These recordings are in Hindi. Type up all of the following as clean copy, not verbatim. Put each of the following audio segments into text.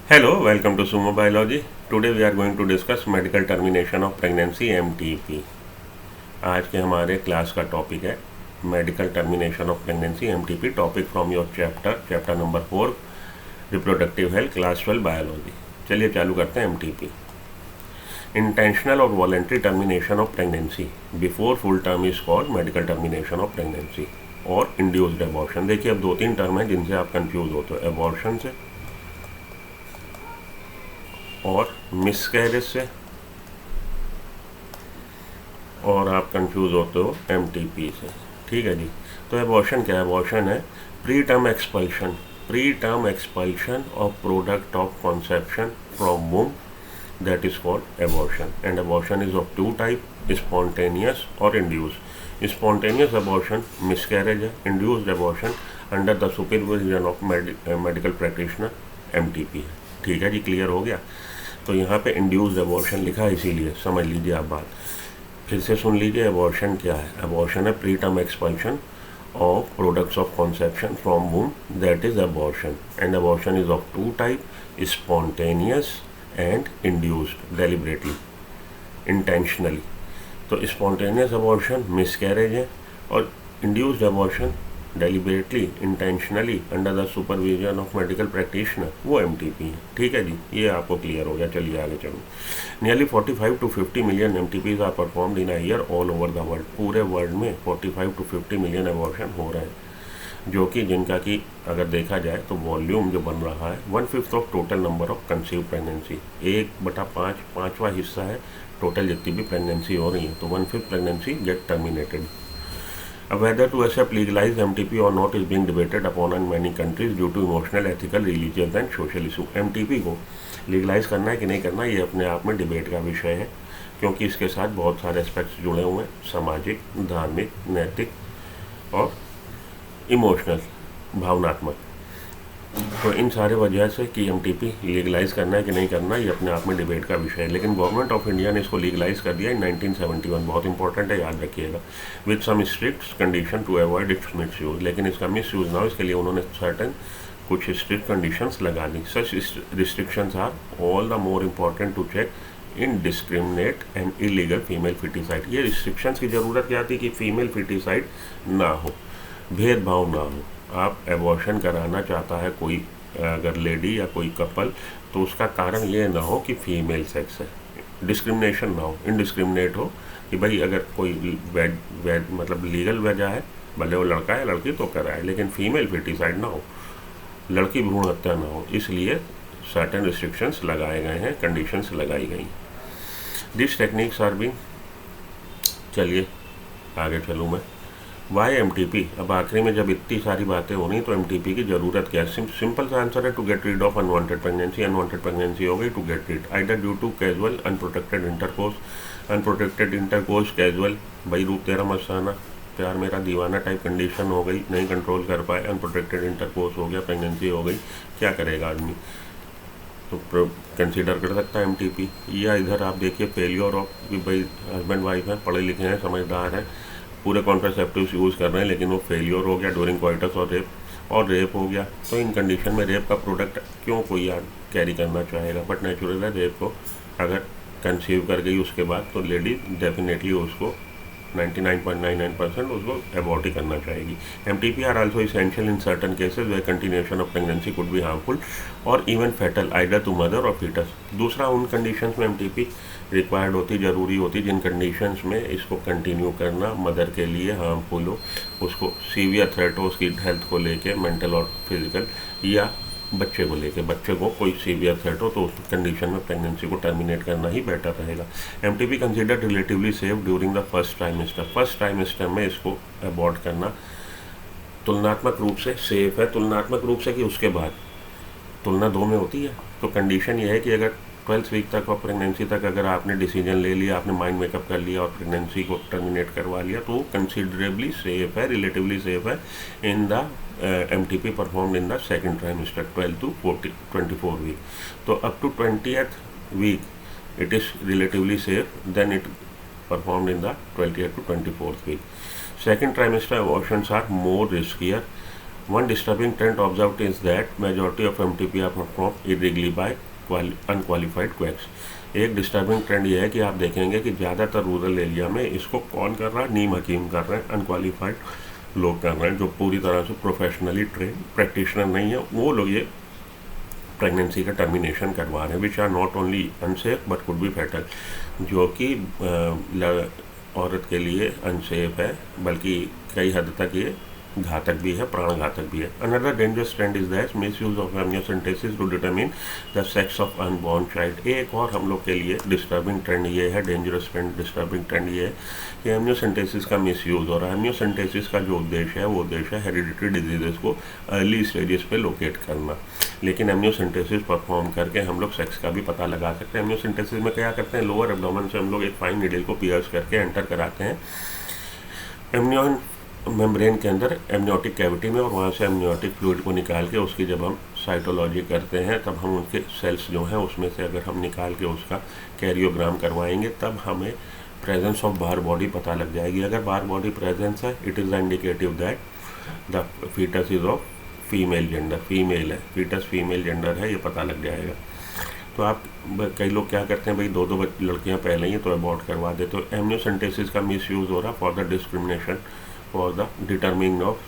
Hello, welcome to Sumo Biology. Today we are going to discuss medical termination of pregnancy MTP. आज के हमारे क्लास का टॉपिक है medical termination of pregnancy MTP. Topic from your chapter number 4 reproductive health class 12 biology. चलिए चालू करते हैं MTP. इंटेंशनल और voluntary termination of pregnancy before full term is called medical termination of pregnancy और इंड्यूस्ड एबॉर्शन. देखिए अब 2-3 टर्म हैं जिनसे आप कंफ्यूज होते हो, एबॉर्शन से और मिसकैरेज से, और आप कंफ्यूज होते हो MTP से. ठीक है जी. तो एबॉर्शन क्या है? एबॉर्शन है pre term expulsion of product of conception from womb, that is called abortion. And abortion is of two type, spontaneous और इंड्यूस. स्पॉन्टेनियस एबॉर्शन मिसकैरेज है, induced abortion under the supervision of medical practitioner MTP है. ठीक है जी, क्लियर हो गया. तो यहाँ पे इंड्यूस्ड एबॉर्शन लिखा है, इसीलिए समझ लीजिए आप बात. फिर से सुन लीजिए, एबॉर्शन क्या है? एबॉर्शन है pre term expulsion of products of conception from womb, that is abortion. And abortion is of two type, spontaneous and induced deliberately, intentionally. तो स्पॉन्टेनियस एबॉर्शन मिसकैरेज है और induced abortion deliberately intentionally under the supervision of medical practitioner, वो MTP है. ठीक है जी, ये आपको क्लियर हो गया. चलिए आगे चलो. Nearly 45 to 50 million MTPs are performed in a year all over the world. पूरे वर्ल्ड में 45 to 50 मिलियन एबॉर्शन हो रहे हैं, जो कि जिनका कि अगर देखा जाए तो वॉल्यूम जो बन रहा है 1/5 of total number of conceive pregnancy. 1/5 पाँचवा हिस्सा है टोटल जितनी भी प्रेगनेंसी हो रही है. तो 1/5 pregnancy get terminated. Whether to accept legalized MTP or not is being debated upon in many countries due to emotional, ethical, religious and social issue. MTP को लीगलाइज करना है कि नहीं करना, ये अपने आप में डिबेट का विषय है, क्योंकि इसके साथ बहुत सारे एस्पेक्ट्स जुड़े हुए हैं, सामाजिक, धार्मिक, नैतिक और इमोशनल, भावनात्मक. तो इन सारे वजह से कि MTP लीगलाइज करना है कि नहीं करना, ये अपने आप में डिबेट का विषय है. लेकिन गवर्नमेंट ऑफ इंडिया ने इसको लीगलाइज कर दिया इन 1971. बहुत इंपॉर्टेंट है, याद रखिएगा. With some strict condition to avoid its misuse. लेकिन इसका मिस यूज ना हो, इसके लिए उन्होंने सर्टन कुछ स्ट्रिक्ट कंडीशंस लगा दी. Such restrictions are all the more important to check indiscriminate and illegal female foeticide. ये रिस्ट्रिक्शंस की ज़रूरत क्या थी कि फीमेल फिटिसाइड ना हो, भेदभाव ना हो. आप एबॉर्शन कराना चाहता है कोई अगर लेडी या कोई कपल, तो उसका कारण ये ना हो कि फीमेल सेक्स है, डिस्क्रिमिनेशन ना हो, इनडिस्क्रिमिनेट हो कि भाई अगर कोई मतलब लीगल वजह है, भले वो लड़का है लड़की तो कराए, लेकिन फीमेल फिटिसाइड ना हो, लड़की भ्रूण हत्या ना हो. इसलिए सर्टेन रिस्ट्रिक्शंस लगाए गए हैं, कंडीशंस लगाई गई. This techniques are being. चलिए आगे चलूँ मैं. Why MTP? अब आखिरी में जब इतनी सारी बातें हो रही तो MTP की ज़रूरत क्या है? सिंपल सा आंसर है to get rid of unwanted pregnancy हो गई, to get rid either due to casual unprotected intercourse casual, भाई रूप तेरा मस्ताना, प्यार मेरा दीवाना टाइप कंडीशन हो गई, नहीं कंट्रोल कर पाए, अनप्रोटेक्टेड इंटरकोर्स हो गया, प्रेगनेंसी हो गई, क्या करेगा आदमी? तो कंसीडर कर सकता है MTP. या इधर आप देखिए फेलियर ऑफ कि भाई हस्बैंड वाइफ हैं, पढ़े लिखे हैं, समझदार हैं, पूरे कॉन्ट्रासेप्टिव्स यूज़ कर रहे हैं, लेकिन वो फेलियर हो गया ड्यूरिंग क्वाइटस और रेप हो गया. तो इन कंडीशन में रेप का प्रोडक्ट क्यों कोई यार कैरी करना चाहेगा? बट नेचुरल है, रेप को अगर कंसीव कर गई उसके बाद तो लेडी डेफिनेटली उसको 99.99% उसको अबॉर्ट ही करना चाहेगी. MTP are also essential in certain cases where continuation of pregnancy could be harmful और even fatal either to mother और फीटस. दूसरा, उन कंडीशंस में MTP रिक्वायर्ड होती, ज़रूरी होती, जिन कंडीशंस में इसको कंटिन्यू करना मदर के लिए हार्मफुल हो, उसको सीवियर थ्रेट हो उसकी हेल्थ को लेके, मेंटल और फिजिकल, या बच्चे को लेके, बच्चे को कोई सीवियर थ्रेट हो, तो उस कंडीशन में प्रेगनेंसी को टर्मिनेट करना ही बेटर रहेगा. MTP considered relatively safe during the first trimester में इसको अबॉर्ट करना तुलनात्मक रूप से सेफ है. तुलनात्मक रूप से कि उसके बाद, तुलना दो में होती है. तो कंडीशन ये है कि अगर 12th वीक तक और प्रेगनेंसी तक अगर आपने डिसीजन ले लिया, आपने माइंड मेकअप कर लिया और प्रेगनेंसी को टर्मिनेट करवा लिया, तो कंसिडरेबली सेफ है, रिलेटिवली सेफ है in the MTP performed in the second trimester 12 to 24 week. तो up to 20th week it is relatively safe, then it performed in the 20th to 24th week. Second trimester abortions are more riskier One disturbing trend observed is that majority of MTP are performed irregularly by unqualified quacks. एक डिस्टर्बिंग ट्रेंड ये है कि आप देखेंगे कि ज़्यादातर रूरल एरिया में इसको कौन कर रहा है, नीम हकीम कर रहे हैं, अनक्वालिफाइड लोग कर रहे हैं जो पूरी तरह से प्रोफेशनली ट्रेन प्रैक्टिशनर नहीं है, वो लोग ये प्रेगनेंसी का टर्मिनेशन करवा रहे हैं, which are not only unsafe but could be fatal, जो कि औरत के लिए अनसेफ है बल्कि कई हद तक ये घातक भी है, प्राणघातक भी है। Another dangerous trend is that misuse of amniocentesis to determine the sex of unborn child. एक और हम लोग के लिए डिस्टर्बिंग ट्रेंड ये है, डेंजरस ट्रेंड डिस्टर्बिंग ट्रेंड ये है कि एमनियोसेंटेसिस का मिस यूज़ हो रहा है। एमनियोसेंटेसिस का जो उद्देश्य है वो उद्देश्य है हेरिडिटरी डिजीजेस को अर्ली स्टेजेस पे लोकेट करना, लेकिन एमनियोसेंटेसिस परफॉर्म करके हम लोग सेक्स का भी पता लगा सकते हैं। एमनियोसेंटेसिस में क्या करते हैं, लोअर एब्डोमेन से हम लोग एक फाइन नीडल को पियर्स करके एंटर कराते हैं एमनियन मेम्ब्रेन के अंदर एमनियोटिक कैविटी में, और वहाँ से एमनियोटिक फ्लूइड को निकाल के उसकी जब हम साइटोलॉजी करते हैं तब हम उनके सेल्स जो हैं उसमें से अगर हम निकाल के उसका कैरियोग्राम करवाएंगे तब हमें प्रेजेंस ऑफ बाहर बॉडी पता लग जाएगी। अगर बाहर बॉडी प्रेजेंस है it is the indicative that the fetus is of female gender, female है, फीटस फीमेल जेंडर है, ये पता लग जाएगा। तो आप कई लोग क्या करते हैं भाई, दो दो लड़कियाँ पहले ही तो अबॉर्ट करवा देते। तो एमनियोसेंटेसिस का मिस यूज़ हो रहा for the discrimination for the determining of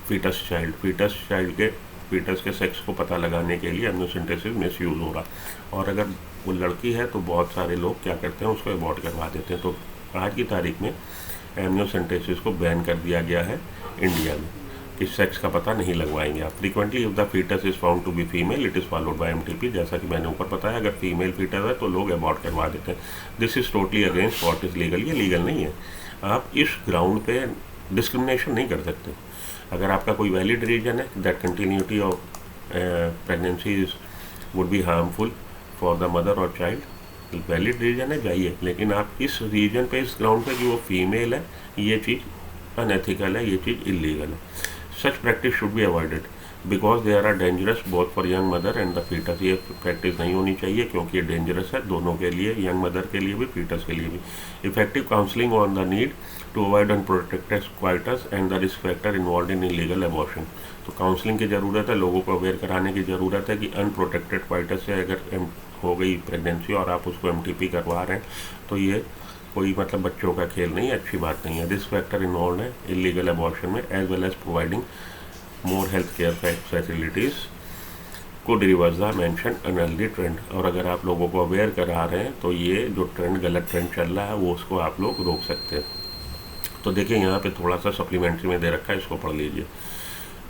fetus child, fetus child के फीटस के सेक्स को पता लगाने के लिए एमनियोसेंटेसिस मिस यूज़ हो रहा। और अगर वो लड़की है तो बहुत सारे लोग क्या करते हैं, उसको अबॉर्ट करवा देते हैं। तो आज की तारीख में एमनियोसेंटेसिस को बैन कर दिया गया है इंडिया में, इस सेक्स का पता नहीं लगवाएंगे आप। Frequently if the fetus is found to be female it is followed by MTP, जैसा कि मैंने ऊपर बताया, अगर फीमेल फीटस है तो लोग अबॉर्ट करवा देते हैं। This is totally against what is legal, ये लीगल नहीं है। आप इस ग्राउंड पे डिस्क्रिमिनेशन नहीं कर सकते। अगर आपका कोई वैलिड रीजन है that continuity of pregnancy would be harmful for the mother और चाइल्ड, वैलिड रीजन है जाइए, लेकिन आप इस रीजन पे, इस ग्राउंड पे कि वो फीमेल है, ये चीज़ अनएथिकल है, ये चीज़ इलीगल है। Such practice should be avoided because they are dangerous both for young mother and the foetus. ये प्रैक्टिस नहीं होनी चाहिए क्योंकि ये डेंजरस है दोनों के लिए, यंग मदर के लिए भी, फीटस के लिए भी। Effective counselling on the need to avoid unprotected coitus and the risk factor involve in illegal abortion. तो काउंसलिंग की ज़रूरत है, लोगों को अवेयर कराने की ज़रूरत है कि अनप्रोटेक्टेड क्वाइटस से अगर हो गई प्रेगनेंसी और आप उसको एमटीपी करवा रहे हैं तो ये कोई मतलब बच्चों का खेल नहीं है, अच्छी बात नहीं है। दिस फैक्टर इन्वॉल्व है इलीगल अबॉर्शन में, as well as providing more health care facilities could reverse the mention unhealthy trend. और अगर आप लोगों को अवेयर करा रहे हैं तो ये जो ट्रेंड, गलत ट्रेंड चल रहा है वो उसको आप लोग रोक सकते हैं। तो देखिए यहाँ पे थोड़ा सा सप्लीमेंट्री में दे रखा है, इसको पढ़ लीजिए।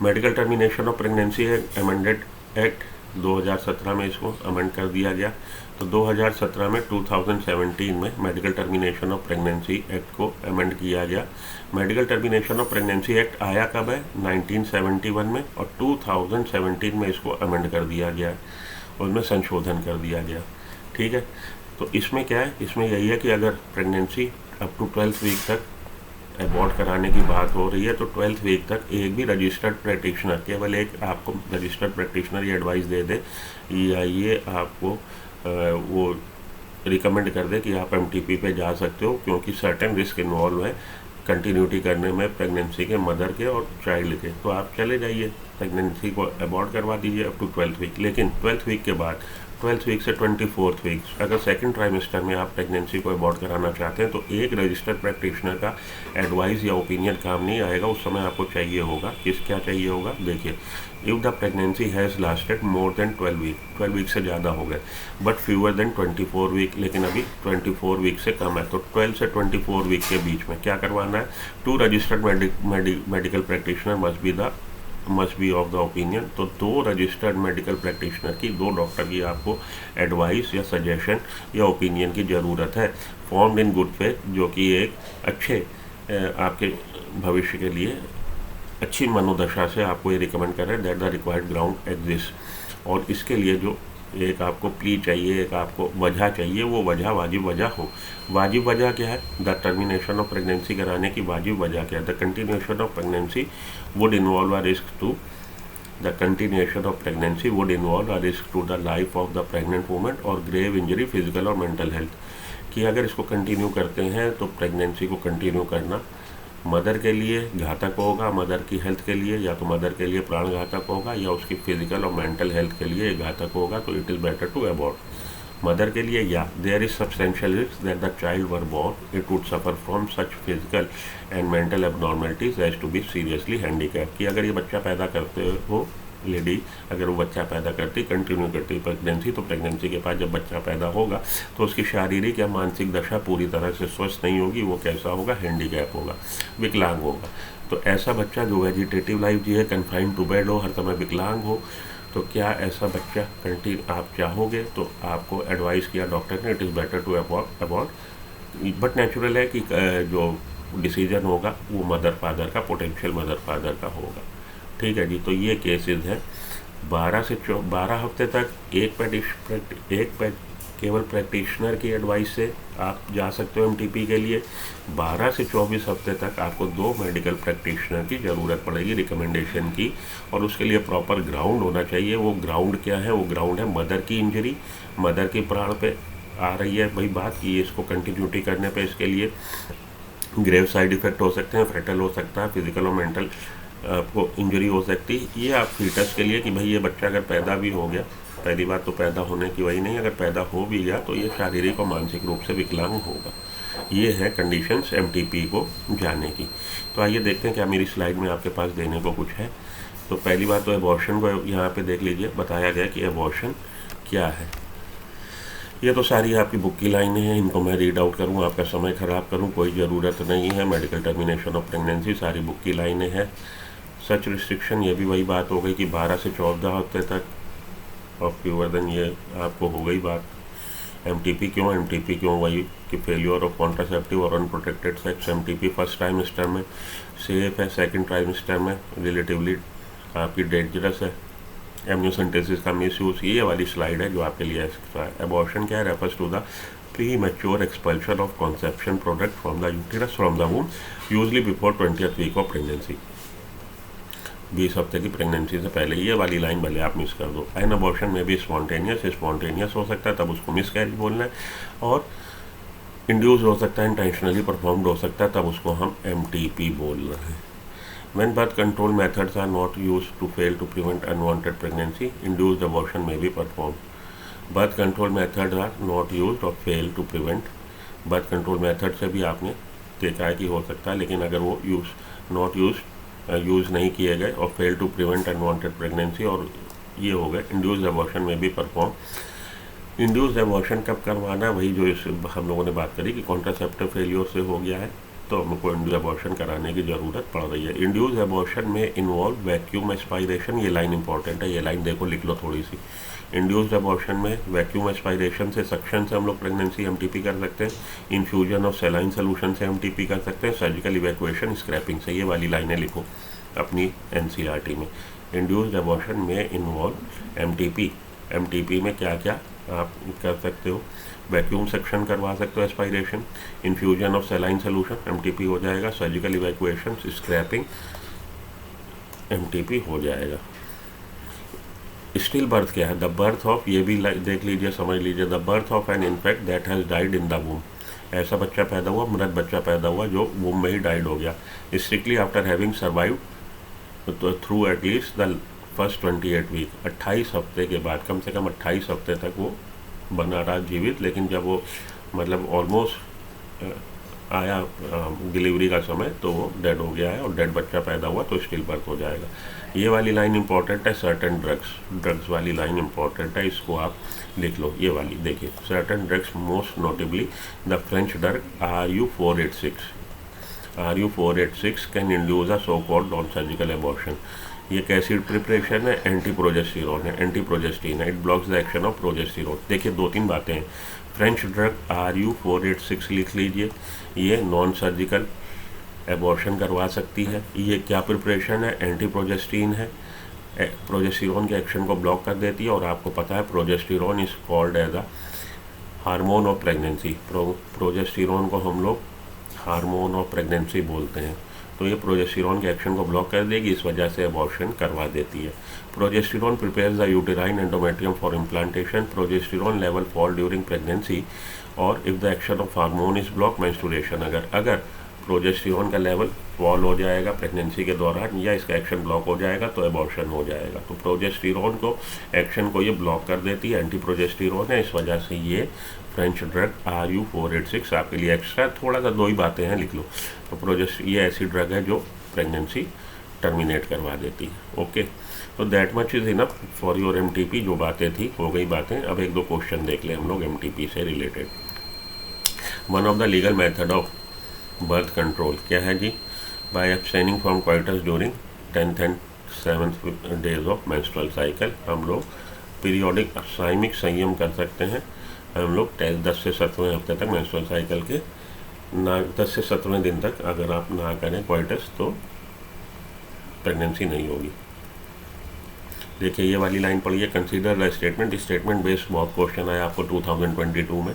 मेडिकल टर्मिनेशन ऑफ प्रेगनेंसी है अमेंडेड एक्ट 2017 में इसको अमेंड कर दिया गया। तो 2017 में 2017 में medical termination of pregnancy act को अमेंड किया गया। Medical termination of pregnancy act आया कब है, 1971 में, और 2017 में इसको अमेंड कर दिया गया, उसमें संशोधन कर दिया गया। ठीक है, तो इसमें क्या है, इसमें यही है कि अगर pregnancy up to 12th week तक अबॉर्ट कराने की बात हो रही है तो 12th वीक तक एक भी रजिस्टर्ड प्रैक्टिशनर, केवल एक आपको रजिस्टर्ड प्रैक्टिशनर ये एडवाइस दे दे या ये आपको वो रिकमेंड कर दे कि आप एमटीपी पे जा सकते हो, क्योंकि सर्टेन रिस्क इन्वॉल्व है कंटिन्यूटी करने में प्रेगनेंसी के, मदर के और चाइल्ड के। तो आप चले जाइए, प्रेगनेंसी को अबॉर्ट करवा दीजिए अप टू 12th वीक। लेकिन 12th वीक के बाद 12th वीक से 24th वीक, अगर सेकंड ट्राइमेस्टर में आप प्रेगनेंसी को अबॉर्ट कराना चाहते हैं तो एक रजिस्टर्ड प्रैक्टिशनर का एडवाइस या ओपिनियन काम नहीं आएगा। उस समय आपको चाहिए होगा, क्या चाहिए होगा, देखिए, if the pregnancy has lasted more than 12 week से ज़्यादा हो गए बट फ्यूअर देन 24 वीक, लेकिन अभी 24 वीक से कम है, तो 12 से 24 वीक के बीच में क्या करवाना है, 2 registered medical practitioner must be of the opinion. तो 2 रजिस्टर्ड मेडिकल प्रैक्टिशनर की, 2 डॉक्टर की आपको एडवाइस या सजेशन या ओपिनियन की ज़रूरत है, फॉर्म्ड इन गुड फेथ, जो कि एक अच्छे आपके भविष्य के लिए अच्छी मनोदशा से आपको ये रिकमेंड कर रहे हैं that the required ground exist. और इसके लिए जो एक आपको प्ली चाहिए, एक आपको वजह चाहिए, वो वजह वाजिब वजह हो। वाजिब वजह क्या है, द टर्मिनेशन ऑफ प्रेगनेंसी कराने की वाजिब वजह क्या है, the continuation of pregnancy would involve a risk to the continuation of pregnancy would involve a risk to the life of the pregnant woman और ग्रेव इंजरी फिजिकल और मेंटल हेल्थ। कि अगर इसको कंटिन्यू करते हैं तो प्रेगनेंसी को कंटिन्यू करना मदर के लिए घातक होगा, मदर की हेल्थ के लिए, या तो मदर के लिए प्राण घातक होगा या उसकी फिजिकल और मेंटल हेल्थ के लिए घातक होगा, तो it is better to abort. Mother के लिए या there is substantial risk that the child were born it would suffer from such physical and mental abnormalities as to be seriously handicap. कि अगर ये बच्चा पैदा करते हो लेडी, अगर वो बच्चा पैदा करती, कंटिन्यू करती प्रेगनेंसी, तो प्रेगनेंसी के बाद जब बच्चा पैदा होगा तो उसकी शारीरिक या मानसिक दशा पूरी तरह से स्वस्थ नहीं होगी, वो कैसा होगा, हैंडीकैप होगा, विकलांग होगा। तो ऐसा बच्चा जो वेजिटेटिव लाइफ जिए, कन्फाइंड टू बेड हो, हर समय विकलांग हो, तो क्या ऐसा बच्चा आप चाहोगे? तो आपको एडवाइस किया डॉक्टर ने, it is better to abort. But natural है कि जो डिसीजन होगा वो मदर फादर का, पोटेंशियल मदर फादर का होगा। ठीक है जी। तो ये केसेस हैं 12 से 12 हफ्ते तक केवल प्रैक्टिशनर की एडवाइस से आप जा सकते हो एमटीपी के लिए। 12 से 24 हफ्ते तक आपको 2 मेडिकल प्रैक्टिशनर की ज़रूरत पड़ेगी रिकमेंडेशन की, और उसके लिए प्रॉपर ग्राउंड होना चाहिए। वो ग्राउंड क्या है? वो ग्राउंड है मदर की इंजरी, मदर के प्राण पे आ रही है भाई बात की, इसको कंटिन्यूटी करने पे इसके लिए ग्रेव साइड इफ़ेक्ट हो सकते हैं, फेटल हो सकता है, फिजिकल और मेंटल आपको इंजरी हो सकती है। ये आप फीटस के लिए कि भाई ये बच्चा अगर पैदा भी हो गया, पहली बात तो पैदा होने की वही नहीं, अगर पैदा हो भी गया तो ये शारीरिक और मानसिक रूप से विकलांग होगा। ये है कंडीशंस एमटीपी को जाने की। तो आइए देखते हैं क्या मेरी स्लाइड में आपके पास देने को कुछ है। तो पहली बात तो एबॉर्शन को यहाँ पे देख लीजिए, बताया गया कि एबॉर्शन क्या है। ये तो सारी आपकी बुक की लाइनें हैं, इनको मैं रीड आउट करूँ, आपका समय ख़राब करूँ, कोई ज़रूरत नहीं है। मेडिकल टर्मिनेशन ऑफ प्रेगनेंसी सारी बुक की लाइनें हैं। सच रिस्ट्रिक्शन, ये भी वही बात हो गई कि 12 से 14 हफ्ते तक ऑफ फ्यूअर देन, ये आपको हो गई बात। एमटीपी क्यों? वही कि फेलियर ऑफ कॉन्ट्रासेप्टिव और unprotected sex. MTP first trimester में सेफ है, सेकंड ट्राइमेस्टर में रिलेटिवली आपकी डेंजरस है। एम्नियोसेंटेसिस का मिसयूज, ये वाली स्लाइड है जो आपके लिए एक्स्ट्रा है। एबॉर्शन क्या है? Refers to the premature expulsion of conception product from the uterus from the womb usually before 20th week of pregnancy. 20 हफ्ते की प्रेगनेंसी से पहले। ये वाली लाइन भले आप मिस कर दो। एन अबॉर्शन में भी स्पॉन्टेनियस हो सकता है, तब उसको मिस कैरेज बोलना है, और इंड्यूस हो सकता है, इंटेंशनली परफॉर्म्ड हो सकता है, तब उसको हम एमटीपी बोल रहे हैं। When birth control methods are not used to fail to prevent unwanted pregnancy, induced abortion may be performed. Birth control methods are not used or fail to prevent. Birth control method से भी आपने देखा है कि हो सकता है, लेकिन अगर वो यूज़ नहीं किए गए और fail to prevent unwanted pregnancy और ये हो गए, इंड्यूस्ड अबॉर्शन में भी परफॉर्म। इंड्यूस्ड अबॉर्शन कब करवाना? वही जो हम लोगों ने बात करी कि कॉन्ट्रासेप्टिव फेलियर से हो गया है तो हमको इंड्यूस अबॉर्शन कराने की ज़रूरत पड़ रही है। इंड्यूस अबॉर्शन में इन्वॉल्व वैक्यूम एस्पायरेशन, ये लाइन इंपॉर्टेंट है, ये लाइन देखो, लिख लो थोड़ी सी। इंड्यूस्ड अबॉर्शन में वैक्यूम एस्पायरेशन से, सक्शन से हम लोग प्रेगनेंसी एमटीपी कर सकते हैं। इन्फ्यूजन ऑफ सेलाइन सोल्यूशन से एमटीपी कर सकते हैं। सर्जिकल इवैक्यूएशन, स्क्रैपिंग से। ये वाली लाइनें लिखो अपनी एनसीईआरटी में। इंड्यूस्ड अबॉर्शन में इन्वॉल्व एमटीपी में क्या क्या आप कर सकते हो? वैक्यूम सक्शन करवा सकते हो, aspiration, infusion of सेलाइन solution, MTP हो जाएगा। सर्जिकल इवैक्यूएशन, स्क्रैपिंग, एमटीपी हो जाएगा। स्टिल बर्थ क्या है? द बर्थ ऑफ, ये भी देख लीजिए, समझ लीजिए, the birth of an infant that has died in the womb. ऐसा बच्चा पैदा हुआ, मृत बच्चा पैदा हुआ जो वूम में ही डाइड हो गया। Strictly after having survived through at least the first 28 week. 28 हफ्ते के बाद, कम से कम 28 हफ्ते तक वो बना रहा जीवित, लेकिन जब वो मतलब ऑलमोस्ट आया डिलीवरी का समय तो वो डेड हो गया है, और डेड बच्चा पैदा हुआ तो स्टिल बर्थ हो जाएगा। ये वाली लाइन इंपॉर्टेंट है। सर्टेन ड्रग्स वाली लाइन इंपॉर्टेंट है, इसको आप लिख लो। ये वाली देखिए, certain drugs, most notably the French drug RU486 can induce a so called non surgical abortion. ये एक एसिड प्रिपरेशन है, एंटीप्रोजेस्टीन है, it blocks the action of progesterone. देखिए 2-3 बातें हैं। फ्रेंच ड्रग RU486 लिख लीजिए, ये नॉन सर्जिकल एबॉर्शन करवा सकती है। ये क्या प्रिपरेशन है? एंटीप्रोजेस्टीन है, प्रोजेस्टेरोन के एक्शन को ब्लॉक कर देती है, और आपको पता है progesterone is called as a hormone of pregnancy. Progesterone को हम लोग हार्मोन ऑफ प्रेगनेंसी बोलते हैं। तो ये प्रोजेस्टेरोन के एक्शन को ब्लॉक कर देगी, इस वजह से एबॉर्शन करवा देती है। Progesterone prepares the uterine endometrium for implantation. Progesterone level fall during pregnancy, और if the action of hormone is block, menstruation. अगर प्रोजेस्टेरोन का लेवल फॉल हो जाएगा प्रेगनेंसी के दौरान, या इसका एक्शन ब्लॉक हो जाएगा तो एबॉर्शन हो जाएगा। तो प्रोजेस्टेरोन को एक्शन को ये ब्लॉक कर देती है, एंटी प्रोजेस्टेरोन है, इस वजह से ये फ्रेंच ड्रग RU486 आपके लिए एक्स्ट्रा, थोड़ा सा 2 ही बातें हैं लिख लो। तो ये ऐसी ड्रग है जो प्रेगनेंसी टर्मिनेट करवा देती है। ओके, तो that much is enough for your MTP। जो बातें थी हो गई बातें। अब 1-2 क्वेश्चन देख लें हम लोग MTP से related. One of the legal method of birth control क्या है जी? By abstaining from coitus during 10th and 7th days of menstrual cycle. हम लोग पीरियोडिक साइमिक संयम कर सकते हैं। हम लोग 10 से 17वें हफ्ते तक मेंस्ट्रुअल साइकिल के 10 से 17वें दिन तक अगर आप ना करें क्वाइटस तो प्रेगनेंसी नहीं होगी। देखिए ये वाली लाइन पढ़िए, consider the statement. Statement based बहुत क्वेश्चन आया आपको 2022 में।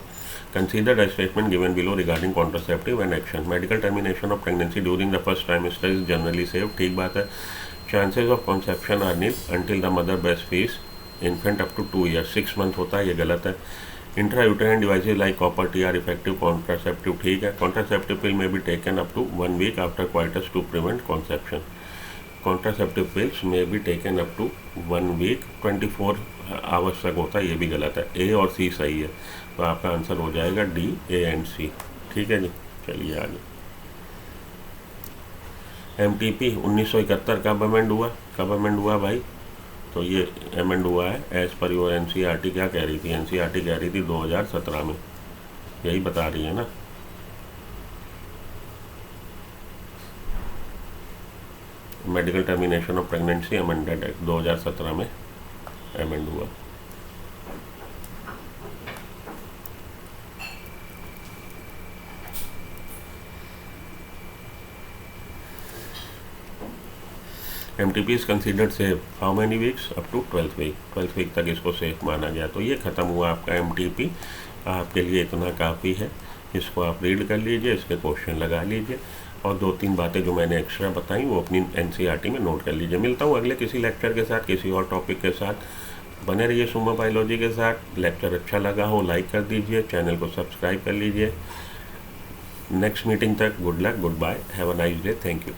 Consider the statement given below regarding contraceptive and action. Medical termination of pregnancy during the first trimester is generally safe. ठीक बात है। Chances of conception are nil until the mother breast feeds infant up to 2 years। 6 month होता है, ये गलत है। Intrauterine devices like copper T are effective contraceptive. ठीक है। Contraceptive pill may be taken up to 1 week after coitus to prevent conception. Contraceptive pills may be taken up to 1 week 24 hours तक होता है, ये भी गलत है। ए और सी सही है, तो आपका आंसर हो जाएगा D, A and C। ठीक है जी, चलिए आगे। MTP 1971 कब अमेंड हुआ? कब अमेंड हुआ भाई? तो ये अमेंड हुआ है एज पर योर NCERT। क्या कह रही थी? NCERT कह रही थी 2017 में, यही बता रही है ना। Medical termination of pregnancy amended act 2017 में अमेंड हुआ। MTP is considered safe how many weeks? Up to 12th week। 12th week तक इसको सेफ माना गया। तो ये ख़त्म हुआ आपका MTP। आपके लिए इतना काफ़ी है, इसको आप रीड कर लीजिए, इसके क्वेश्चन लगा लीजिए, और 2-3 बातें जो मैंने एक्स्ट्रा बताई वो अपनी NCERT में नोट कर लीजिए। मिलता हूँ अगले किसी लेक्चर के साथ, किसी और टॉपिक के साथ। बने रहिए सुमा बायोलॉजी के साथ। लेक्चर अच्छा लगा हो लाइक कर दीजिए, चैनल को सब्सक्राइब कर लीजिए। नेक्स्ट मीटिंग तक good luck, goodbye, have a nice day, thank you.